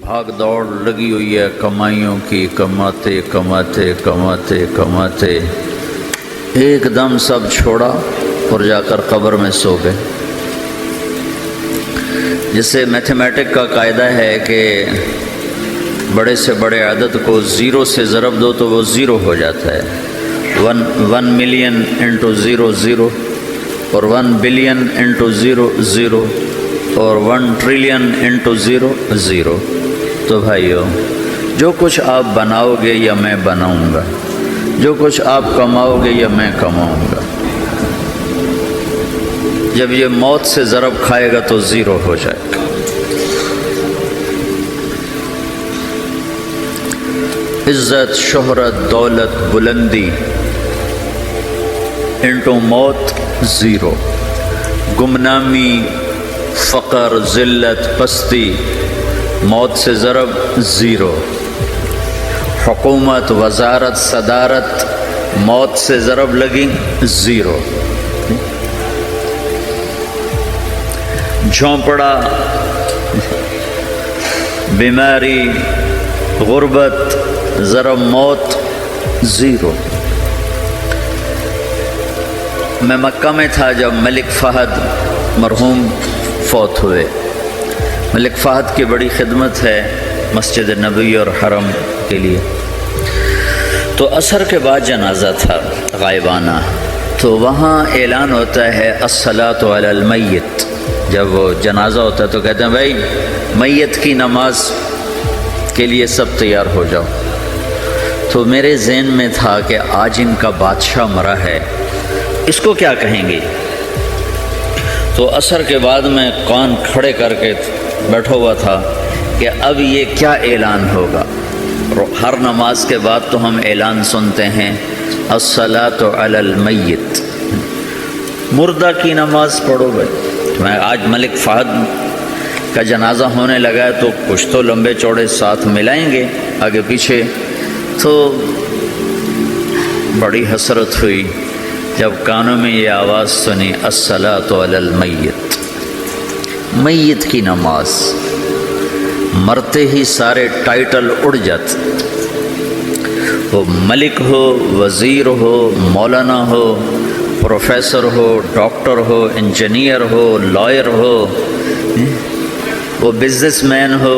بھاگ دوڑ لگی ہوئی ہے کمائیوں کی، کماتے کماتے کماتے کماتے ایک دم سب چھوڑا اور جا کر قبر میں سو گئے۔ جسے میتھمیٹک کا قاعدہ ہے کہ بڑے سے بڑے عدد کو زیرو سے ضرب دو تو وہ زیرو ہو جاتا ہے۔ 1 ملین انٹو زیرو زیرو، اور 1 بلین انٹو زیرو زیرو، اور 1 ٹریلین انٹو زیرو زیرو۔ تو بھائیو، جو کچھ آپ بناؤ گے یا میں بناؤں گا، جو کچھ آپ کماؤ گے یا میں کماؤں گا، جب یہ موت سے ضرب کھائے گا تو زیرو ہو جائے گا۔ عزت، شہرت، دولت، بلندی انٹو موت زیرو، گمنامی، فقر، ذلت، پستی موت سے ضرب زیرو، حکومت، وزارت، صدارت موت سے ضرب لگی زیرو، جھونپڑا، بیماری، غربت ضرب موت زیرو۔ میں مکہ میں تھا جب ملک فہد مرحوم فوت ہوئے۔ ملک فہد کی بڑی خدمت ہے مسجد نبوی اور حرم کے لیے۔ تو عصر کے بعد جنازہ تھا غائبانہ، تو وہاں اعلان ہوتا ہے الصلاۃ علی المیت۔ جب وہ جنازہ ہوتا ہے تو کہتے ہیں بھائی میت کی نماز کے لیے سب تیار ہو جاؤ۔ تو میرے ذہن میں تھا کہ آج ان کا بادشاہ مرا ہے، اس کو کیا کہیں گے؟ تو عصر کے بعد میں کان کھڑے کر کے بیٹھا ہوا تھا کہ اب یہ کیا اعلان ہوگا۔ ہر نماز کے بعد تو ہم اعلان سنتے ہیں الصلاۃ علی المیت، مردہ کی نماز پڑھو بھائی۔ میں آج ملک فہد کا جنازہ ہونے لگا ہے تو کچھ تو لمبے چوڑے ساتھ ملائیں گے آگے پیچھے۔ تو بڑی حسرت ہوئی جب کانوں میں یہ آواز سنی الصلاۃ علی المیت، میت کی نماز۔ مرتے ہی سارے ٹائٹل اڑ جاتے، وہ ملک ہو، وزیر ہو، مولانا ہو، پروفیسر ہو، ڈاکٹر ہو، انجینئر ہو، لائر ہو، وہ بزنس مین ہو،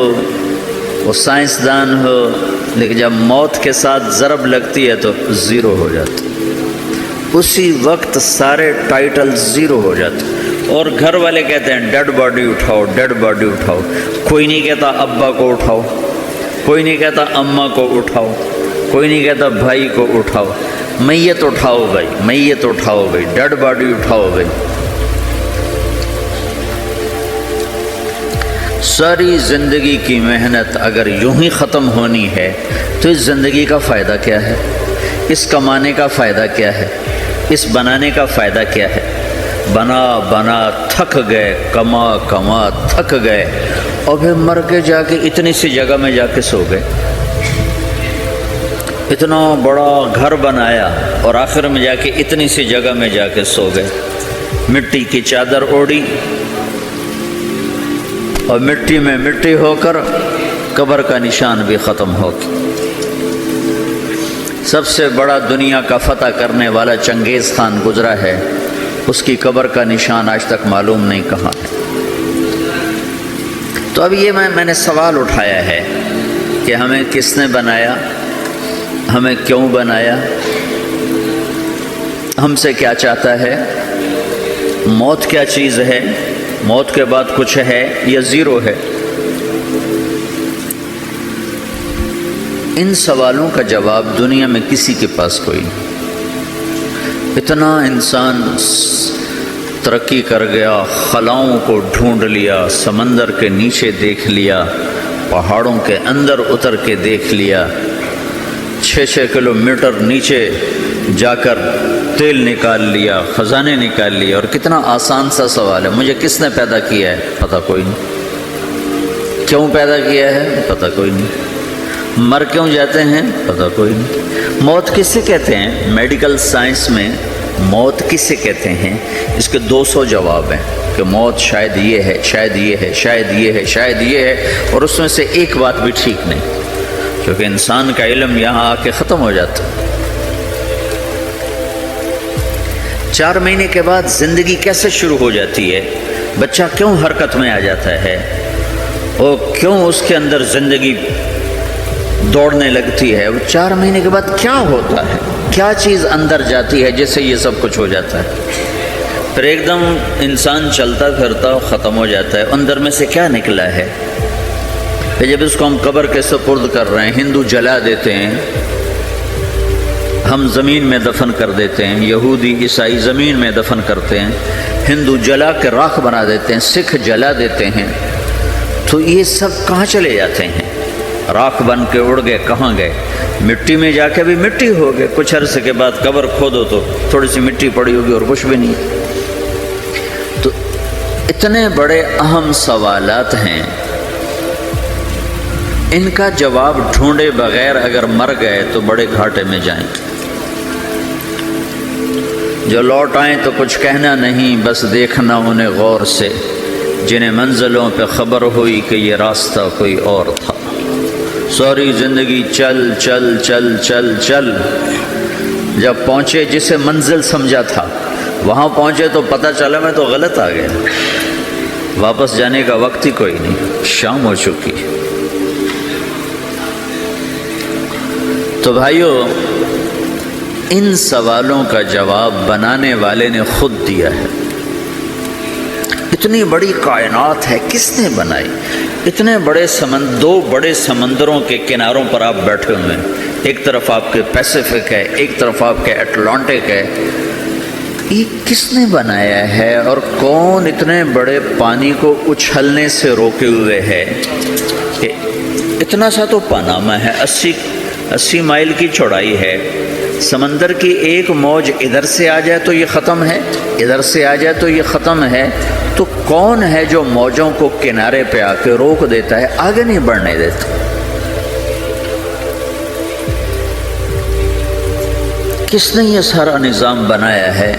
وہ سائنسدان ہو، لیکن جب موت کے ساتھ ضرب لگتی ہے تو زیرو ہو جاتا، اسی وقت سارے ٹائٹل زیرو ہو جاتے۔ اور گھر والے کہتے ہیں ڈیڈ باڈی اٹھاؤ، ڈیڈ باڈی اٹھاؤ۔ کوئی نہیں کہتا ابا کو اٹھاؤ، کوئی نہیں کہتا اماں کو اٹھاؤ، کوئی نہیں کہتا بھائی کو اٹھاؤ۔ میت اٹھاؤ بھائی، میت اٹھاؤ بھائی، ڈیڈ باڈی اٹھاؤ بھائی۔ ساری زندگی کی محنت اگر یوں ہی ختم ہونی ہے تو اس زندگی کا فائدہ کیا ہے؟ اس کمانے کا فائدہ کیا ہے؟ اس بنانے کا فائدہ کیا ہے؟ بنا بنا تھک گئے، کما کما تھک گئے، اور پھر مر کے جا کے اتنی سی جگہ میں جا کے سو گئے۔ اتنا بڑا گھر بنایا اور آخر میں جا کے اتنی سی جگہ میں جا کے سو گئے۔ مٹی کی چادر اوڑھی اور مٹی میں مٹی ہو کر قبر کا نشان بھی ختم ہو گیا۔ سب سے بڑا دنیا کا فتح کرنے والا چنگیز خان گزرا ہے، اس کی قبر کا نشان آج تک معلوم نہیں کہاں ہے۔ تو اب یہ میں نے سوال اٹھایا ہے کہ ہمیں کس نے بنایا، ہمیں کیوں بنایا، ہم سے کیا چاہتا ہے، موت کیا چیز ہے، موت کے بعد کچھ ہے یا زیرو ہے؟ ان سوالوں کا جواب دنیا میں کسی کے پاس کوئی نہیں۔ اتنا انسان ترقی کر گیا، خلاؤں کو ڈھونڈ لیا، سمندر کے نیچے دیکھ لیا، پہاڑوں کے اندر اتر کے دیکھ لیا، 6 کلومیٹر نیچے جا کر تیل نکال لیا، خزانے نکال لیے۔ اور کتنا آسان سا سوال ہے، مجھے کس نے پیدا کیا ہے؟ پتہ کوئی نہیں۔ کیوں پیدا کیا ہے؟ پتہ کوئی نہیں۔ مر کیوں جاتے ہیں؟ پتہ کوئی نہیں۔ موت کس سے کہتے ہیں؟ میڈیکل سائنس میں موت کس سے کہتے ہیں؟ اس کے 200 جواب ہیں۔ کہ موت شاید یہ ہے، شاید یہ ہے، شاید یہ ہے، شاید یہ ہے، اور اس میں سے ایک بات بھی ٹھیک نہیں، کیونکہ انسان کا علم یہاں آ کے ختم ہو جاتا ہے۔ 4 مہینے کے بعد زندگی کیسے شروع ہو جاتی ہے، بچہ کیوں حرکت میں آ جاتا ہے، اور کیوں اس کے اندر زندگی دوڑنے لگتی ہے، وہ 4 مہینے کے بعد کیا ہوتا ہے، کیا چیز اندر جاتی ہے جس سے یہ سب کچھ ہو جاتا ہے۔ پھر ایک دم انسان چلتا پھرتا ختم ہو جاتا ہے، اندر میں سے کیا نکلا ہے۔ پھر جب اس کو ہم قبر کے سپرد کر رہے ہیں، ہندو جلا دیتے ہیں، ہم زمین میں دفن کر دیتے ہیں، یہودی عیسائی زمین میں دفن کرتے ہیں، ہندو جلا کے راکھ بنا دیتے ہیں، سکھ جلا دیتے ہیں، تو یہ سب کہاں چلے جاتے ہیں؟ راکھ بن کے اڑ گئے، کہاں گئے؟ مٹی میں جا کے بھی مٹی ہو گئے، کچھ عرصے کے بعد قبر کھودو تو تھوڑی سی مٹی پڑی ہوگی اور کچھ بھی نہیں۔ تو اتنے بڑے اہم سوالات ہیں، ان کا جواب ڈھونڈے بغیر اگر مر گئے تو بڑے گھاٹے میں جائیں۔ جو لوٹ آئیں تو کچھ کہنا نہیں، بس دیکھنا انہیں غور سے، جنہیں منزلوں پہ خبر ہوئی کہ یہ راستہ کوئی اور تھا۔ ساری زندگی چل چل چل چل چل، جب پہنچے جسے منزل سمجھا تھا وہاں پہنچے تو پتہ چلا میں تو غلط آ گیا، واپس جانے کا وقت ہی کوئی نہیں، شام ہو چکی۔ تو بھائیو، ان سوالوں کا جواب بنانے والے نے خود دیا ہے۔ اتنی بڑی کائنات ہے، کس نے بنائی؟ اتنے بڑے دو بڑے سمندروں کے کناروں پر آپ بیٹھے ہوئے ہیں، ایک طرف آپ کے پیسیفک ہے، ایک طرف آپ کے اٹلانٹک ہے، یہ کس نے بنایا ہے؟ اور کون اتنے بڑے پانی کو اچھلنے سے روکے ہوئے ہے؟ کہ اتنا سا تو پاناما ہے، 80 مائل کی چوڑائی ہے، سمندر کی ایک موج ادھر سے آ جائے تو یہ ختم ہے، ادھر سے آ جائے تو یہ ختم ہے، تو کون ہے جو موجوں کو کنارے پہ آ کے روک دیتا ہے، آگے نہیں بڑھنے دیتا؟ کس نے یہ سارا نظام بنایا ہے؟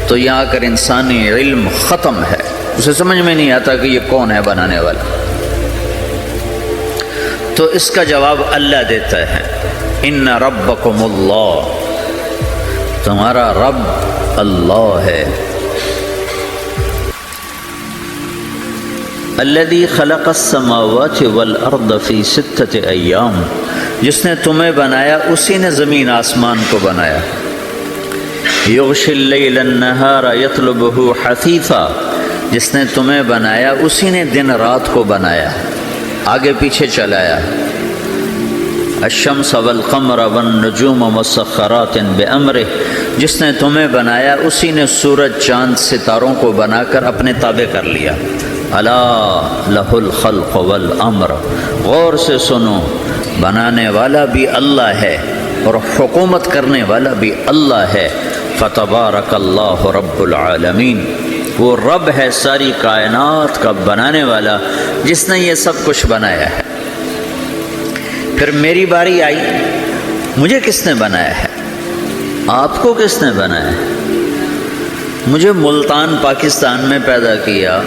تو یہاں کر انسانی علم ختم ہے، اسے سمجھ میں نہیں آتا کہ یہ کون ہے بنانے والا۔ تو اس کا جواب اللہ دیتا ہے، ان ربکم اللہ، تمہارا رب اللہ ہے، الذی خلق السماوات والارض فی 6 ایام، جس نے تمہیں بنایا اسی نے زمین آسمان کو بنایا، یغشی اللیل النہار یطلبہ حثیثا، جس نے تمہیں بنایا اسی نے دن رات کو بنایا، آگے پیچھے چلایا، الشمس والقمر والنجوم مسخرات بامرہ، جس نے تمہیں بنایا اسی نے سورج چاند ستاروں کو بنا کر اپنے تابع کر لیا، الا لہ الخلق والامر، غور سے سنو، بنانے والا بھی اللہ ہے اور حکومت کرنے والا بھی اللہ ہے، فتبارک اللہ رب العالمین، وہ رب ہے ساری کائنات کا بنانے والا، جس نے یہ سب کچھ بنایا ہے۔ پھر میری باری آئی، مجھے کس نے بنایا ہے؟ آپ کو کس نے بنایا ہے؟ مجھے ملتان پاکستان میں پیدا کیا،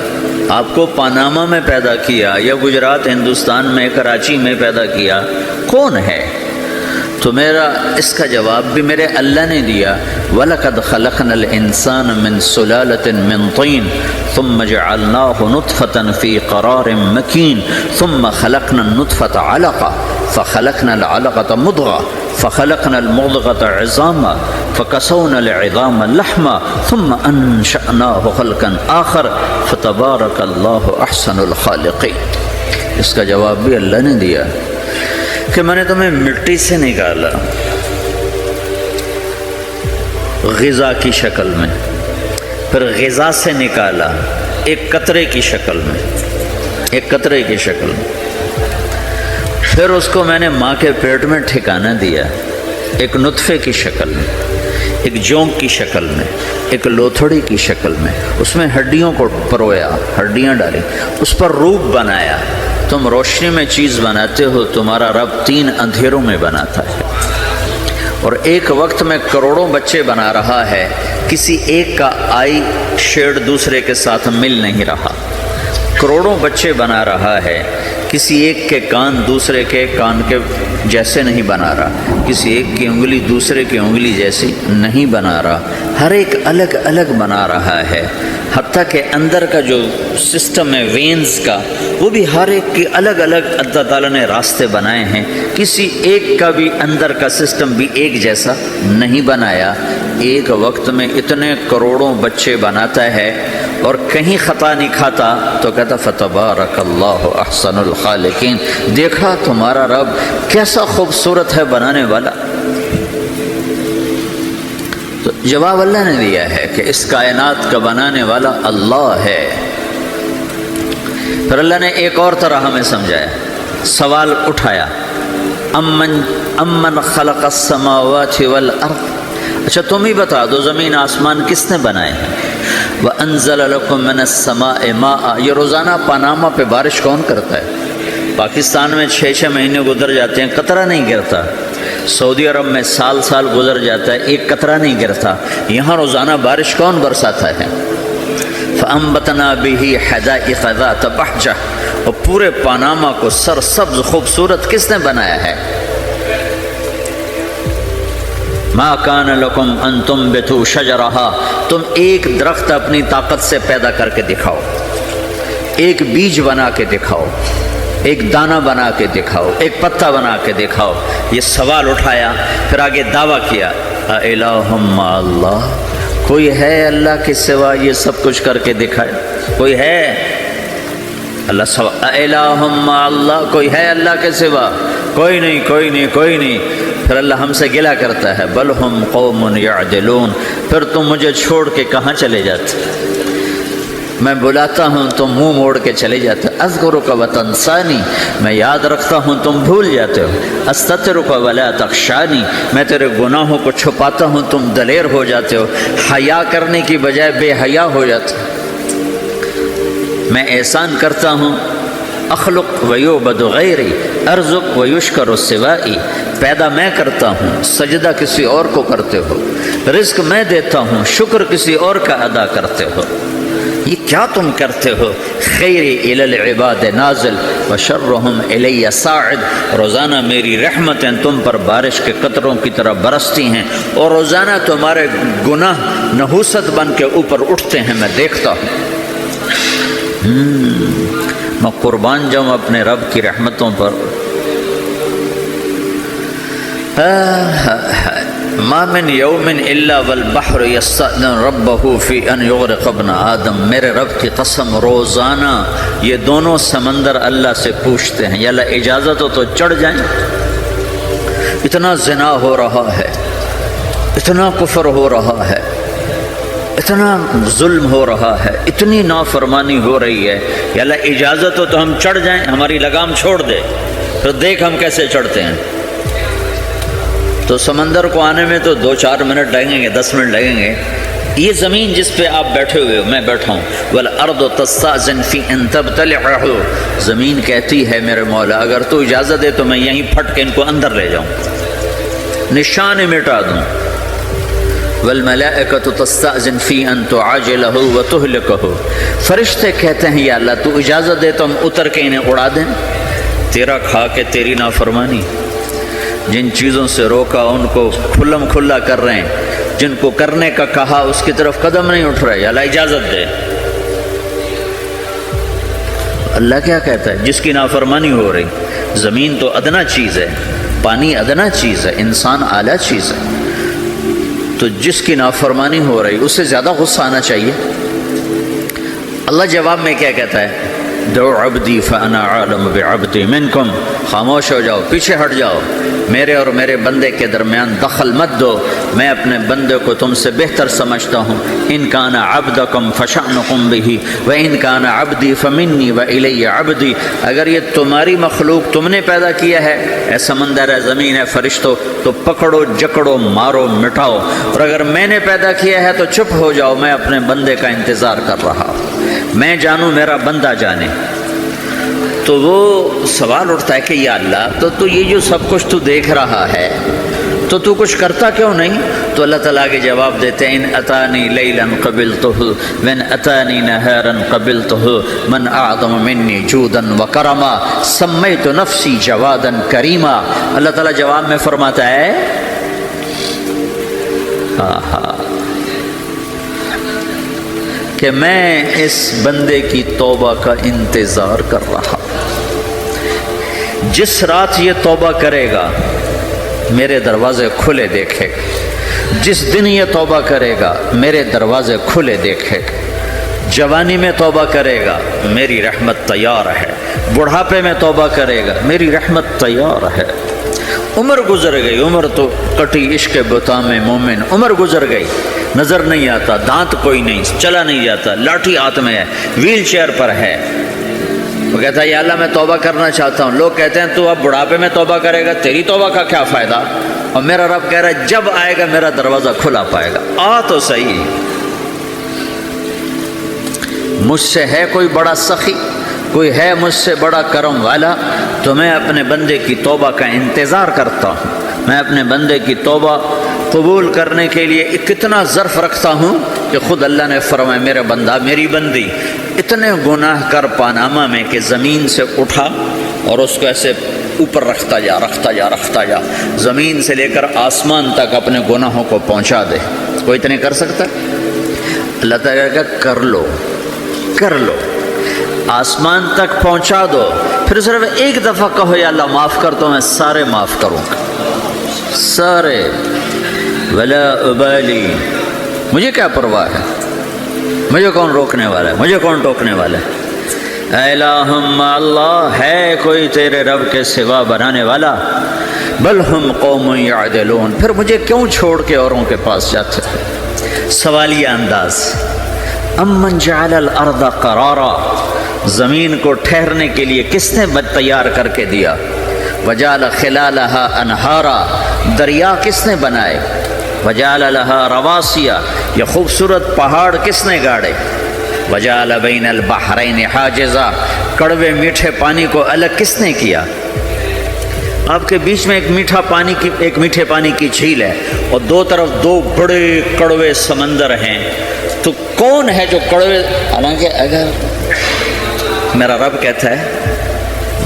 آپ کو پاناما میں پیدا کیا، یا گجرات ہندوستان میں کراچی میں پیدا کیا، کون ہے؟ تو میرا اس کا جواب بھی میرے اللہ نے دیا، وَلَقَدْ خَلَقْنَا الْإِنسَانَ مِنْ سُلَالَةٍ مِّن طِينٍ ثُمَّ جَعَلْنَاهُ نُطْفَةً فِي قَرَارٍ مَّكِينٍ ثُمَّ خَلَقْنَا النُّطْفَةَ عَلَقَةً فخلقنا العلقة مضغة فخلقنا المضغة عظاما فكسونا العظام لحما ثم أنشأناه خلقا آخر فتبارك الله أحسن الخالقين۔ اس کا جواب بھی اللہ نے دیا کہ میں نے تمہیں مٹی سے نکالا غذا کی شکل میں، پھر غذا سے نکالا ایک قطرے کی شکل میں، ایک قطرے کی شکل میں، پھر اس کو میں نے ماں کے پیٹ میں ٹھکانہ دیا ایک نطفے کی شکل میں، ایک جونک کی شکل میں، ایک لوتھڑی کی شکل میں، اس میں ہڈیوں کو پرویا، ہڈیاں ڈالی، اس پر روپ بنایا۔ تم روشنی میں چیز بناتے ہو، تمہارا رب 3 اندھیروں میں بناتا ہے، اور ایک وقت میں کروڑوں بچے بنا رہا ہے، کسی ایک کا آئی شیڈ دوسرے کے ساتھ مل نہیں رہا، کروڑوں بچے بنا رہا ہے، کسی ایک کے کان دوسرے کے کان کے جیسے نہیں بنا رہا، کسی ایک کی انگلی دوسرے کی انگلی جیسی نہیں بنا رہا، ہر ایک الگ الگ بنا رہا ہے، حتیٰ کہ اندر کا جو سسٹم ہے وینز کا، وہ بھی ہر ایک کی الگ الگ اللہ تعالیٰ نے راستے بنائے ہیں، کسی ایک کا بھی اندر کا سسٹم بھی ایک جیسا نہیں بنایا۔ ایک وقت میں اتنے کروڑوں بچے بناتا ہے اور کہیں خطا نہیں کھاتا تو کہتا فتبارک اللہ احسن الخالقین، دیکھا تمہارا رب کیسا خوبصورت ہے بنانے والا۔ تو جواب اللہ نے دیا ہے کہ اس کائنات کا بنانے والا اللہ ہے۔ پھر اللہ نے ایک اور طرح ہمیں سمجھایا، سوال اٹھایا، امن خلق السماوات والارض، اچھا تم ہی بتا دو زمین آسمان کس نے بنائے ہیں؟ وَأَنزَلَ لَكُم مِّنَ السَّمَاءِ مَاءً، یہ روزانہ پاناما پہ بارش کون کرتا ہے؟ پاکستان میں 6 مہینے گزر جاتے ہیں قطرہ نہیں گرتا، سعودی عرب میں سال گزر جاتا ہے ایک قطرہ نہیں گرتا، یہاں روزانہ بارش کون برساتا ہے؟ فَأَنبَتْنَا بِهِ حَدَائِقَ ذَاتَ بَهْجَةٍ، اور پورے پاناما کو سرسبز خوبصورت کس نے بنایا ہے؟ ما کان لکم ان تنبتوا شجرہا، تم ایک درخت اپنی طاقت سے پیدا کر کے دکھاؤ، ایک بیج بنا کے دکھاؤ، ایک دانہ بنا کے دکھاؤ، ایک پتا بنا کے دکھاؤ۔ یہ سوال اٹھایا، پھر آگے دعویٰ کیا، اِلٰہٌ مع اللہ، کوئی ہے اللہ کے سوا یہ سب کچھ کر کے دکھائے؟ کوئی ہے؟ اللہ سوا اِلٰہٌ مع اللہ، کوئی ہے اللہ کے سوا؟ کوئی نہیں، کوئی نہیں، کوئی نہیں۔ پھر اللہ ہم سے گلہ کرتا ہے، بل ہم قوم یعدلون، پھر تم مجھے چھوڑ کے کہاں چلے جاتے؟ میں بلاتا ہوں تم منہ موڑ کے چلے جاتے، اذکرک وتنسانی، میں یاد رکھتا ہوں تم بھول جاتے ہو، استترک ولا تخشانی، میں تیرے گناہوں کو چھپاتا ہوں تم دلیر ہو جاتے ہو، حیا کرنے کی بجائے بے حیا ہو جاتے ہو۔ میں احسان کرتا ہوں، اخلق ویعبد غیری، ارزق ویشکر سوائی، پیدا میں کرتا ہوں، سجدہ کسی اور کو کرتے ہو، رزق میں دیتا ہوں، شکر کسی اور کا ادا کرتے ہو، یہ کیا تم کرتے ہو؟ خیری الی العباد نازل وشرہم الی صاعد، روزانہ میری رحمتیں تم پر بارش کے قطروں کی طرح برستی ہیں اور روزانہ تمہارے گناہ نحوست بن کے اوپر اٹھتے ہیں، میں دیکھتا ہوں۔ میں قربان جاؤں اپنے رب کی رحمتوں پر۔ ما من یوم الا والبحر یستأذن ربہ فی ان یغرق ابن آدم، میرے رب کی قسم روزانہ یہ دونوں سمندر اللہ سے پوچھتے ہیں، یا اللہ اجازت ہو تو چڑھ جائیں، اتنا زنا ہو رہا ہے، اتنا کفر ہو رہا ہے، اتنا ظلم ہو رہا ہے، اتنی نافرمانی ہو رہی ہے، یا اللہ اجازت ہو تو ہم چڑھ جائیں، ہماری لگام چھوڑ دے، تو دیکھ ہم کیسے چڑھتے ہیں۔ تو سمندر کو آنے میں تو 2-4 منٹ لگیں گے، 10 منٹ لگیں گے۔ یہ زمین جس پہ آپ بیٹھے ہوئے ہو، میں بیٹھا ہوں، والارض تستأذن فی ان تبتلعہ، زمین کہتی ہے میرے مولا اگر تو اجازت دے تو میں یہیں پھٹ کے ان کو اندر لے جاؤں، نشان مٹا دوں۔ والملائکۃ تستأذن فی ان تعاجلہ وتہلکہ، فرشتے کہتے ہیں یا اللہ تو اجازت دے تو ہم اتر کے انہیں اڑا دیں، تیرا کھا کے تیری نافرمانی، جن چیزوں سے روکا ان کو کھلم کھلا کر رہے ہیں، جن کو کرنے کا کہا اس کی طرف قدم نہیں اٹھ رہے، یا اللہ اجازت دے۔ اللہ کیا کہتا ہے؟ جس کی نافرمانی ہو رہی، زمین تو ادنا چیز ہے، پانی ادنا چیز ہے، انسان اعلیٰ چیز ہے، تو جس کی نافرمانی ہو رہی اس سے زیادہ غصہ آنا چاہیے۔ اللہ جواب میں کیا کہتا ہے؟ دعو عبدی فانا عالم بعبدی منکم، خاموش ہو جاؤ، پیچھے ہٹ جاؤ، میرے اور میرے بندے کے درمیان دخل مت دو، میں اپنے بندے کو تم سے بہتر سمجھتا ہوں۔ ان کان عبدکم فشأنکم بہ وان کان عبدی فمنی والی عبدی، اگر یہ تمہاری مخلوق تم نے پیدا کیا ہے، اے سمندر ہے، زمین ہے، فرشتوں، تو پکڑو جکڑو مارو مٹاؤ، اور اگر میں نے پیدا کیا ہے تو چپ ہو جاؤ، میں اپنے بندے کا انتظار کر رہا ہوں، میں جانوں میرا بندہ جانے۔ تو وہ سوال اٹھتا ہے کہ یا اللہ تو یہ جو سب کچھ تو دیکھ رہا ہے تو کچھ کرتا کیوں نہیں؟ تو اللہ تعالیٰ کے جواب دیتے ہیں ان اتانی لیلاً قبلتہ وان اتانی نہاراً قبلتہ من اعظم منی جودا وکرما سمیت نفسی جوادا کریما۔ اللہ تعالیٰ جواب میں فرماتا ہے کہ میں اس بندے کی توبہ کا انتظار کر رہا ہوں، جس رات یہ توبہ کرے گا میرے دروازے کھلے دیکھے گا، جس دن یہ توبہ کرے گا میرے دروازے کھلے دیکھے گا، جوانی میں توبہ کرے گا میری رحمت تیار ہے، بڑھاپے میں توبہ کرے گا میری رحمت تیار ہے۔ عمر گزر گئی، عمر تو کٹی عشق بتا میں مومن، عمر گزر گئی، نظر نہیں آتا، دانت کوئی نہیں، چلا نہیں جاتا، لاٹھی ہاتھ میں ہے، ویل چیئر پر ہے، وہ کہتا ہے یا اللہ میں توبہ کرنا چاہتا ہوں۔ لوگ کہتے ہیں تو اب بڑھاپے میں توبہ کرے گا، تیری توبہ کا کیا فائدہ؟ اور میرا رب کہہ رہا ہے جب آئے گا میرا دروازہ کھلا پائے گا، آ تو صحیح۔ مجھ سے ہے کوئی بڑا سخی، کوئی ہے مجھ سے بڑا کرم والا، تو میں اپنے بندے کی توبہ کا انتظار کرتا ہوں، میں اپنے بندے کی توبہ قبول کرنے کے لیے کتنا ظرف رکھتا ہوں کہ خود اللہ نے فرمایا میرا بندہ میری بندی اتنے گناہ کر پاناما میں کہ زمین سے اٹھا اور اس کو ایسے اوپر رکھتا جا زمین سے لے کر آسمان تک اپنے گناہوں کو پہنچا دے۔ کوئی اتنے کر سکتا ہے؟ اللہ تعالیٰ کا کر لو، آسمان تک پہنچا دو، پھر صرف ایک دفعہ کہو یا اللہ معاف کر تو میں سارے معاف کروں گا، سارے، ولا ابالی، مجھے کیا پرواہ ہے، مجھے کون روکنے والا ہے، مجھے کون ٹوکنے والا ہے۔ اے الہم اللہ، ہے کوئی تیرے رب کے سوا بنانے والا؟ بل ہم قوم یعدلون، پھر مجھے کیوں چھوڑ کے اوروں کے پاس جاتے ہیں؟ سوالیہ انداز۔ امن جعل الارض قرارا، زمین کو ٹھہرنے کے لیے کس نے تیار کر کے دیا؟ وجعل خلالہا انہارا، دریا کس نے بنائے؟ وجعل لہا رواسیا، یہ خوبصورت پہاڑ کس نے گاڑے؟ وجعل بین البحرین حاجزا، کڑوے میٹھے پانی کو الگ کس نے کیا؟ آپ کے بیچ میں ایک میٹھے پانی کی جھیل ہے اور دو طرف دو بڑے کڑوے سمندر ہیں، تو کون ہے جو کڑوے؟ حالانکہ اگر میرا رب کہتا ہے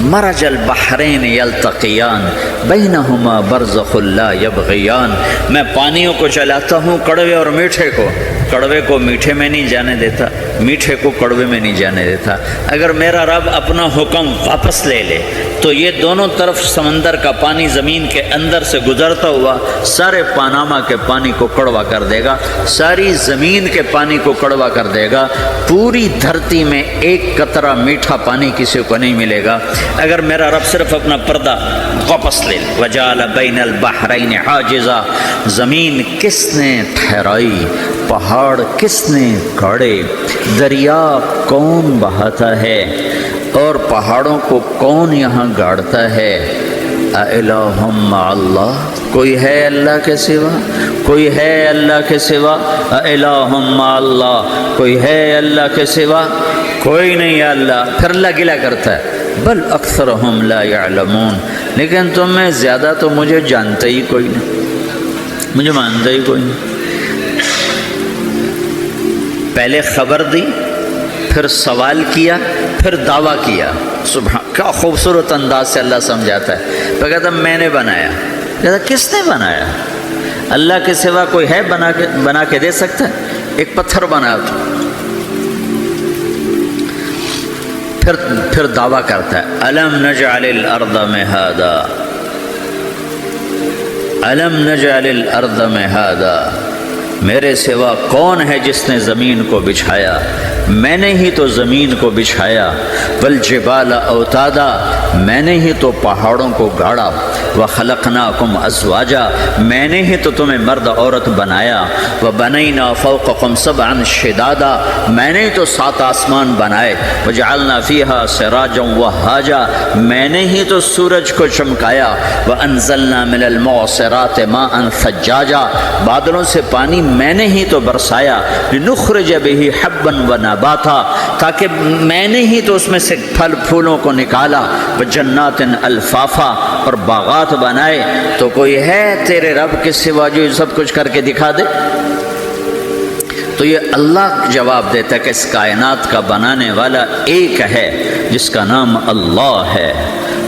مرج البحرین یلتقیان بینہما برزخ لا یبغیان، میں پانیوں کو چلاتا ہوں، کڑوے اور میٹھے کو، کڑوے کو میٹھے میں نہیں جانے دیتا، میٹھے کو کڑوے میں نہیں جانے دیتا۔ اگر میرا رب اپنا حکم واپس لے لے تو یہ دونوں طرف سمندر کا پانی زمین کے اندر سے گزرتا ہوا سارے پاناما کے پانی کو کڑوا کر دے گا، ساری زمین کے پانی کو کڑوا کر دے گا، پوری دھرتی میں ایک قطرہ میٹھا پانی کسی کو نہیں ملے گا اگر میرا رب صرف اپنا پردہ واپس لے لے۔ وجعل بین البحرین حاجزا، زمین کس نے ٹھہرائی، پہاڑ کس نے گاڑے، دریا کون بہاتا ہے اور پہاڑوں کو کون یہاں گاڑتا ہے؟ اِلٰہٌ مع اللہ، کوئی ہے اللہ کے سوا؟ کوئی ہے اللہ کے سوا؟ اِلٰہٌ مع اللہ، کوئی ہے اللہ کے سوا؟ کوئی نہیں ہے اللہ۔ پھر اللہ گلہ کرتا ہے بل اکثرہم لا یعلمون، لیکن تم میں زیادہ تو مجھے جانتے ہی کوئی نہیں، مجھے مانتا ہی کوئی نہیں۔ پہلے خبر دی، پھر سوال کیا، پھر دعویٰ کیا۔ سبحان، کیا خوبصورت انداز سے اللہ سمجھاتا ہے۔ تو کہتا میں نے بنایا، کہتا کس نے بنایا؟ اللہ کے سوا کوئی ہے بنا کے دے سکتا ہے؟ ایک پتھر بنا تو پھر دعویٰ کرتا ہے الم نجعل الارض مہادا، الم نجعل الارض مہادا، میرے سوا کون ہے جس نے زمین کو بچھایا؟ میں نے ہی تو زمین کو بچھایا۔ والجبال اوتادا، میں نے ہی تو پہاڑوں کو گاڑا۔ وخلقناکم ازواجا، میں نے ہی تو تمہیں مرد عورت بنایا۔ وبنینا فوقکم سبعا شدادا، میں نے ہی تو 7 آسمان بنائے۔ وجعلنا فیہا سراجا وہاجا، میں نے ہی تو سورج کو چمکایا۔ وانزلنا من المعصرات ماء ثجاجا، بادلوں سے پانی میں نے ہی تو برسایا۔ لنخرج به حبا ونباتا، تاکہ میں نے ہی تو اس میں سے پھل پھولوں کو نکالا۔ وجنات الفافا، اور باغات بنائے، تو کوئی ہے تیرے رب کے سوا جو یہ سب کچھ کر کے دکھا دے؟ تو یہ اللہ جواب دیتا ہے کہ اس کائنات کا بنانے والا ایک ہے جس کا نام اللہ ہے۔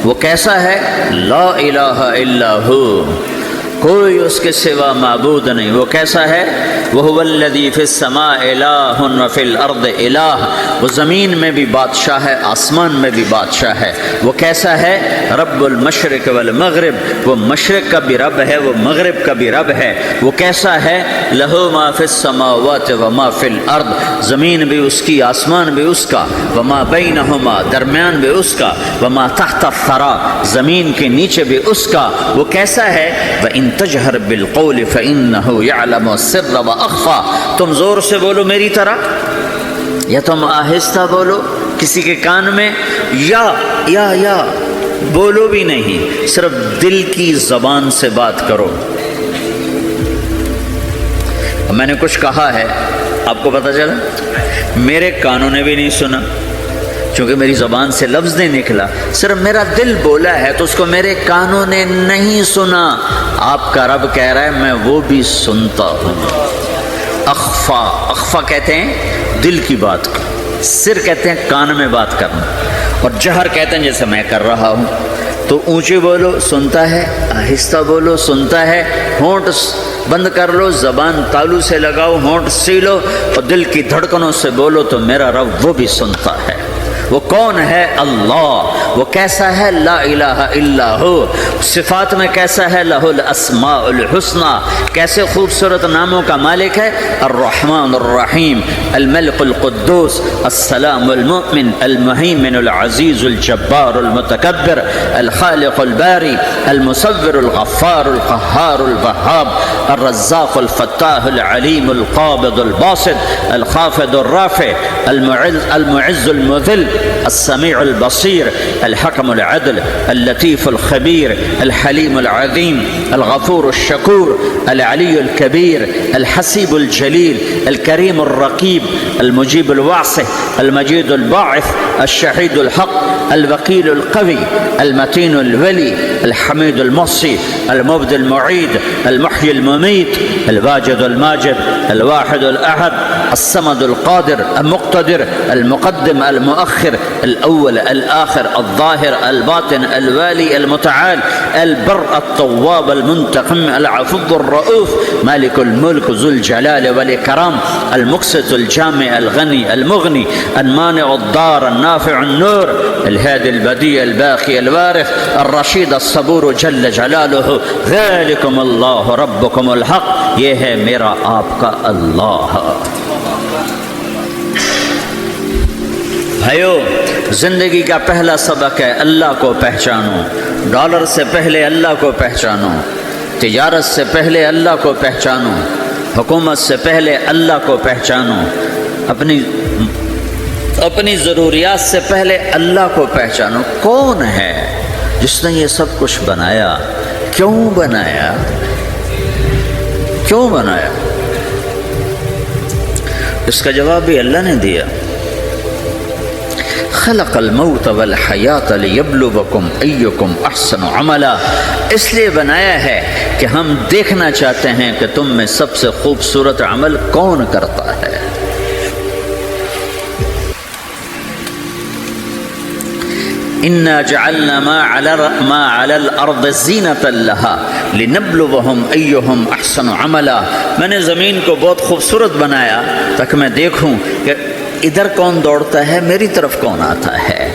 وہ کیسا ہے؟ لا الہ الا ہو، کوئی اس کے سوا معبود نہیں۔ وہ کیسا ہے؟ وَهُوَ الَّذِي فِي السَّمَاءِ إِلَٰهٌ وَفِي الْأَرْضِ إِلَٰهٌ، وہ زمین میں بھی بادشاہ ہے، آسمان میں بھی بادشاہ ہے۔ وہ کیسا ہے؟ رب المشرق والمغرب، وہ مشرق کا بھی رب ہے، وہ مغرب کا بھی رب ہے۔ وہ کیسا ہے؟ لَهُ مَا فِي السَّمَاوَاتِ وَمَا فِي الْأَرْضِ، زمین بھی اس کی، آسمان بھی اس کا، وَمَا بَيْنَهُمَا، درمیان بھی اس کا، وَمَا تَحْتَ الثَّرَىٰ، زمین کے نیچے بھی اس کا۔ وہ کیسا ہے؟ وَإِن تجہر بالقول فإنہ یعلم السر وأخفى، تم زور سے بولو میری طرح یا تم آہستہ بولو کسی کے کان میں، یا بولو بھی نہیں، صرف دل کی زبان سے بات کرو۔ میں نے کچھ کہا ہے، آپ کو پتہ چلا؟ میرے کانوں نے بھی نہیں سنا چونکہ میری زبان سے لفظ نہیں نکلا، صرف میرا دل بولا ہے تو اس کو میرے کانوں نے نہیں سنا۔ آپ کا رب کہہ رہا ہے میں وہ بھی سنتا ہوں۔ اخفا کہتے ہیں دل کی بات کو، سر کہتے ہیں کان میں بات کرنا، اور جہر کہتے ہیں جیسے میں کر رہا ہوں۔ تو اونچی بولو سنتا ہے، آہستہ بولو سنتا ہے، ہونٹ بند کر لو، زبان تالو سے لگاؤ، ہونٹ سیلو، اور دل کی دھڑکنوں سے بولو تو میرا رب وہ بھی سنتا ہے۔ وہ کون ہے؟ اللہ۔ وہ کیسا ہے؟ لا الہ الا ہو۔ صفات میں کیسا ہے؟ لہ الاسماء الحسنی، کیسے خوبصورت ناموں کا مالک ہے؟ الرحمن الرحیم، الملک القدوس، السلام المؤمن، المہیمن العزیز الجبار المتکبر، الخالق الباری، المصور الغفار القہار الوہاب، الرزاق الفتاح العلیم القابض الباسط، الخافض الرافع، المعز المذل، السميع البصير، الحكم العدل، اللطيف الخبير، الحليم العظيم، الغفور الشكور، العلي الكبير، الحسيب الجليل، الكريم الرقيب، المجيب الواسع، المجيد الباعث، الشهيد الحق، الوكيل القوي، المتين الولي، الحميد المحصي، المبدي المعيد، المحيي المميت، الواجد الماجد، الواحد الأحد، الصمد القادر، المقتدر، المقدم المؤخر، الأول الآخر، الظاهر الباطن، الوالي المتعال، البر التواب المنتقم، العفو الرؤوف، مالك الملك ذو الجلال والإكرام، المقسط الجامع الغني المغني، المانع الضار النافع النور، الهادي البديع الباقي الوارث، الرشيد الصبور جل جلاله، ذلكم الله ربكم الحق، یہ ہے میرا آپ کا اللہ۔ بھائیو، زندگی کا پہلا سبق ہے اللہ کو پہچانو۔ ڈالر سے پہلے اللہ کو پہچانو، تجارت سے پہلے اللہ کو پہچانو، حکومت سے پہلے اللہ کو پہچانو، اپنی ضروریات سے پہلے اللہ کو پہچانو۔ کون ہے جس نے یہ سب کچھ بنایا؟ کیوں بنایا؟ کیوں بنایا؟ اس کا جواب بھی اللہ نے دیا۔ خلق الموت والحیات لیبلوکم ایکم احسن عملا، اس لیے بنایا ہے کہ ہم دیکھنا چاہتے ہیں کہ تم میں سب سے خوبصورت عمل کون کرتا ہے۔ انا جعلنا ما علی الارض زینۃ لها لنبلوہم ایہم احسن عملا، میں نے زمین کو بہت خوبصورت بنایا تاکہ میں دیکھوں کہ ادھر کون دوڑتا ہے، میری طرف کون آتا ہے،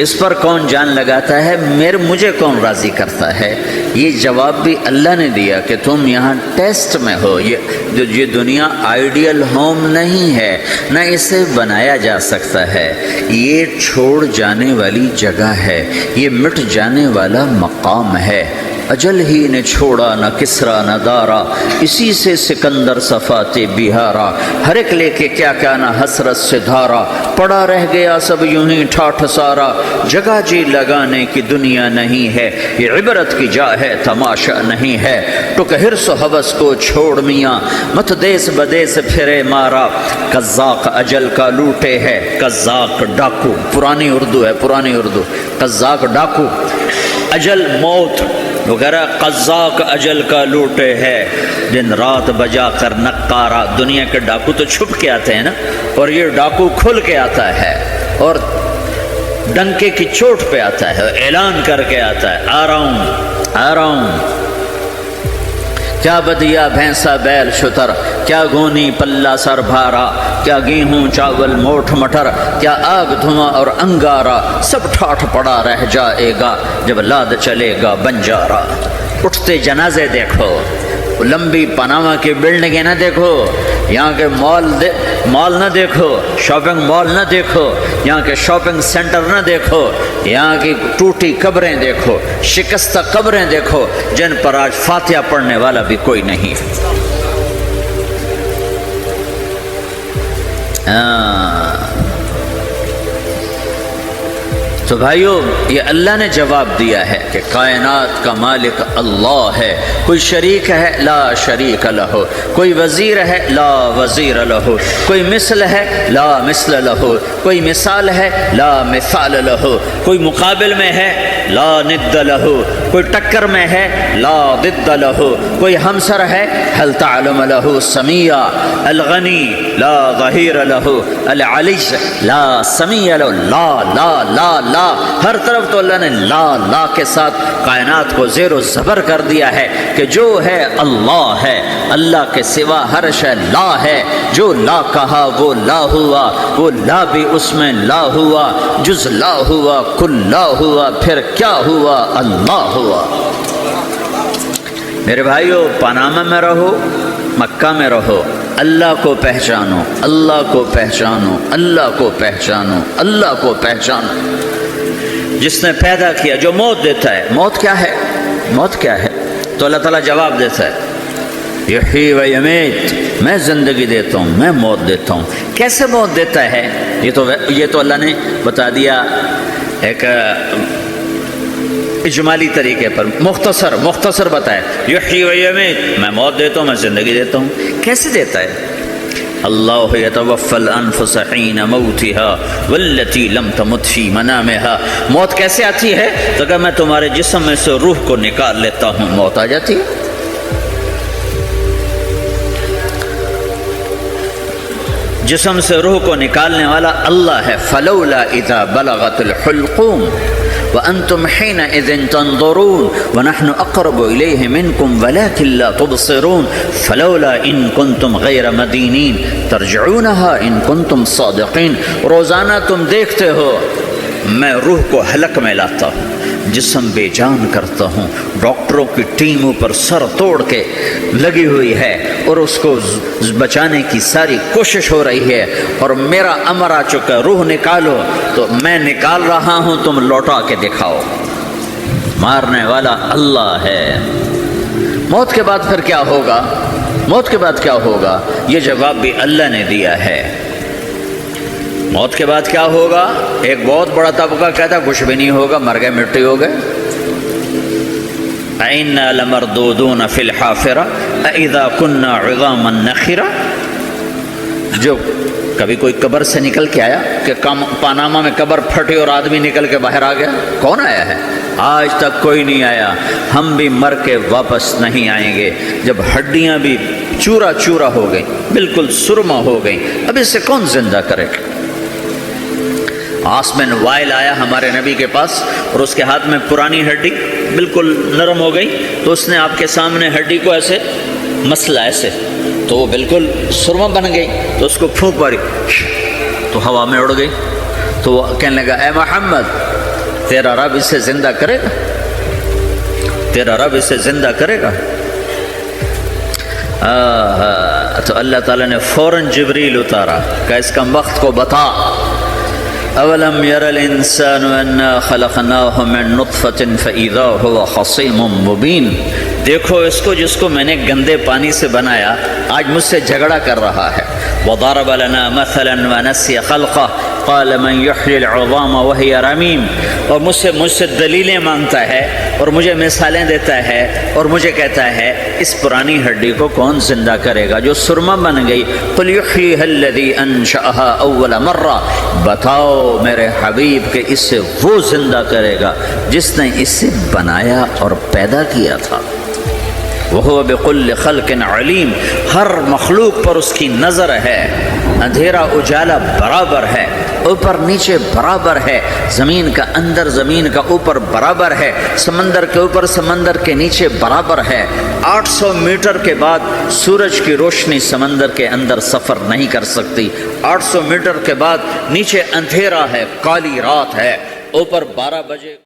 اس پر کون جان لگاتا ہے، مجھے کون راضی کرتا ہے۔ یہ جواب بھی اللہ نے دیا کہ تم یہاں ٹیسٹ میں ہو۔ یہ دنیا آئیڈیل ہوم نہیں ہے، نہ اسے بنایا جا سکتا ہے، یہ چھوڑ جانے والی جگہ ہے، یہ مٹ جانے والا مقام ہے۔ اجل ہی نے چھوڑا نہ کسرا نہ دارا، اسی سے سکندر صفات بہارا، ہر ایک لے کے کیا کیا نہ حسرت سے دھارا، پڑا رہ گیا سب یوں ہی ٹھاٹھ سارا، جگہ جی لگانے کی دنیا نہیں ہے، یہ عبرت کی جا ہے تماشا نہیں ہے، ٹک حرص و ہوس کو چھوڑ میاں، مت دیس بدیس پھرے مارا، قزاق اجل کا لوٹے ہے، قزاق ڈاکو، پرانی اردو ہے، پرانی اردو، قزاق ڈاکو، اجل موت وغیرہ، قزاق اجل کا لوٹے ہے، دن رات بجا کر نقارہ، دنیا کے ڈاکو تو چھپ کے آتے ہیں نا، اور یہ ڈاکو کھل کے آتا ہے اور ڈنکے کی چوٹ پہ آتا ہے، اعلان کر کے آتا ہے، آ رہا ہوں آ رہا ہوں، کیا بدیا بھینسا بیل شتر، کیا گونی پلہ سر بھارا، کیا گیہوں چاول موٹھ مٹر، کیا آگ دھواں اور انگارا، سب ٹھاٹھ پڑا رہ جائے گا جب لاد چلے گا بنجارا۔ اٹھتے جنازے دیکھو، لمبی پاناما کی بلڈنگیں نہ دیکھو، یہاں کے مال نہ دیکھو، شاپنگ مال نہ دیکھو، یہاں کے شاپنگ سینٹر نہ دیکھو، یہاں کی ٹوٹی قبریں دیکھو، شکستہ قبریں دیکھو، جن پر آج فاتحہ پڑھنے والا بھی کوئی نہیں۔ تو بھائیو، یہ اللہ نے جواب دیا ہے کہ کائنات کا مالک اللہ ہے، کوئی شریک ہے لا شریک لہ، کوئی وزیر ہے لا وزیر لہ، کوئی مثل ہے لا مثل لہ، کوئی مثال ہے لا مثال لہ، کوئی مقابل میں ہے لا ند لہ، کوئی ٹکر میں ہے لا ضد لہ، کوئی ہمسر ہے هل تعلم لہ سمیع، الغنی لا ظہیر لہ، العلی لا سمیع لہ، لا لا لا لا، ہر طرف تو اللہ نے لا لا کے ساتھ کائنات کو زیر و زبر کر دیا ہے کہ جو ہے اللہ ہے، اللہ کے سوا ہر شے لا ہے، جو لا کہا وہ لا ہوا، وہ لا بھی اس میں لا ہوا، جز لا ہوا کل لا ہوا، پھر کیا ہوا؟ اللہ ہوا۔ میرے بھائیو، پاناما میں رہو، مکہ میں رہو، اللہ کو پہچانو، اللہ کو پہچانو، اللہ کو پہچانو، اللہ کو پہچانو۔ جس نے پیدا کیا، جو موت دیتا ہے، موت کیا ہے؟ موت کیا ہے؟ تو اللہ تعالیٰ جواب دیتا ہے، یحیی و یمیت، میں زندگی دیتا ہوں، میں موت دیتا ہوں۔ کیسے موت دیتا ہے؟ یہ تو اللہ نے بتا دیا ایک اجمالی طریقے پر، مختصر بتائے، یحیی و یمیت، میں موت دیتا ہوں، میں زندگی دیتا ہوں۔ کیسے دیتا ہے؟ اللہ یتوفی الانفس حین موتها والتی لم تمت فی منامها۔ موت کیسے آتی ہے؟ تو کہ میں تمہارے جسم میں سے روح کو نکال لیتا ہوں، موت آ جاتی ہے۔ جسم سے روح کو نکالنے والا اللہ ہے۔ فلولا اذا بلغت الحلقوم وانتم حينئذ تنظرون ونحن اقرب اليه منكم ولكن لا تبصرون فلولا ان كنتم غير مدينين ترجعونها ان كنتم صادقين۔ روزانہ تم دیکھتے ہو میں روح کو حلق میں لاتا ہوں، جسم بے جان کرتا ہوں، ڈاکٹروں کی ٹیم اوپر سر توڑ کے لگی ہوئی ہے اور اس کو بچانے کی ساری کوشش ہو رہی ہے، اور میرا امر آ چکا، روح نکالو، تو میں نکال رہا ہوں، تم لوٹا کے دکھاؤ۔ مارنے والا اللہ ہے۔ موت کے بعد پھر کیا ہوگا؟ موت کے بعد کیا ہوگا؟ یہ جواب بھی اللہ نے دیا ہے۔ موت کے بعد کیا ہوگا؟ ایک بہت بڑا طبقہ کہتا ہے کچھ بھی نہیں ہوگا، مر گئے، مٹی ہو گئے۔ اِنَّا لَمَرْدُودُونَ فِي الْحَافِرَةِ أَإِذَا كُنَّا عِظَامًا نَخِرَةً۔ جو کبھی کوئی قبر سے نکل کے آیا کہ پاناما میں قبر پھٹی اور آدمی نکل کے باہر آ گیا؟ کون آیا ہے؟ آج تک کوئی نہیں آیا۔ ہم بھی مر کے واپس نہیں آئیں گے۔ جب ہڈیاں بھی چورا چورا ہو گئی، بالکل سرما ہو گئی، اب اسے کون زندہ کرے گا؟ آسمن وائل آیا ہمارے نبی کے پاس اور اس کے ہاتھ میں پرانی ہڈی بالکل نرم ہو گئی، تو اس نے آپ کے سامنے ہڈی کو ایسے مسلا، ایسے، تو وہ بالکل سرما بن گئی، تو اس کو پھونک ماری تو ہوا میں اڑ گئی۔ تو وہ کہنے لگا، اے محمد، تیرا رب اسے زندہ کرے گا؟ تیرا رب اسے زندہ کرے گا؟ تو اللہ تعالیٰ نے فوراً جبریل اتارا کہ اس کا وقت کو بتا اولم یر الانسان انا خلقناہ من نطفۃ فاذا هو خصیم مبین، دیکھو اس کو جس کو میں نے گندے پانی سے بنایا آج مجھ سے جھگڑا کر رہا ہے۔ وضرب لنا مثلا ونسی خلقہ قال من یحیی العظام وہی رمیم، اور مجھ سے دلیلیں مانگتا ہے اور مجھے مثالیں دیتا ہے اور مجھے کہتا ہے اس پرانی ہڈی کو کون زندہ کرے گا جو سرما بن گئی۔ قل یحییھا الذی انشأھا اول مرہ، بتاؤ میرے حبیب کہ اسے وہ زندہ کرے گا جس نے اسے بنایا اور پیدا کیا تھا۔ وَهُوَ بِكُلِّ خَلْقٍ عَلِيمٌ، ہر مخلوق پر اس کی نظر ہے، اندھیرا اجالا برابر ہے، اوپر نیچے برابر ہے، زمین کا اندر زمین کا اوپر برابر ہے، سمندر کے اوپر سمندر کے نیچے برابر ہے۔ 800 میٹر کے بعد سورج کی روشنی سمندر کے اندر سفر نہیں کر سکتی، 800 میٹر کے بعد نیچے اندھیرا ہے، کالی رات ہے، اوپر 12 بجے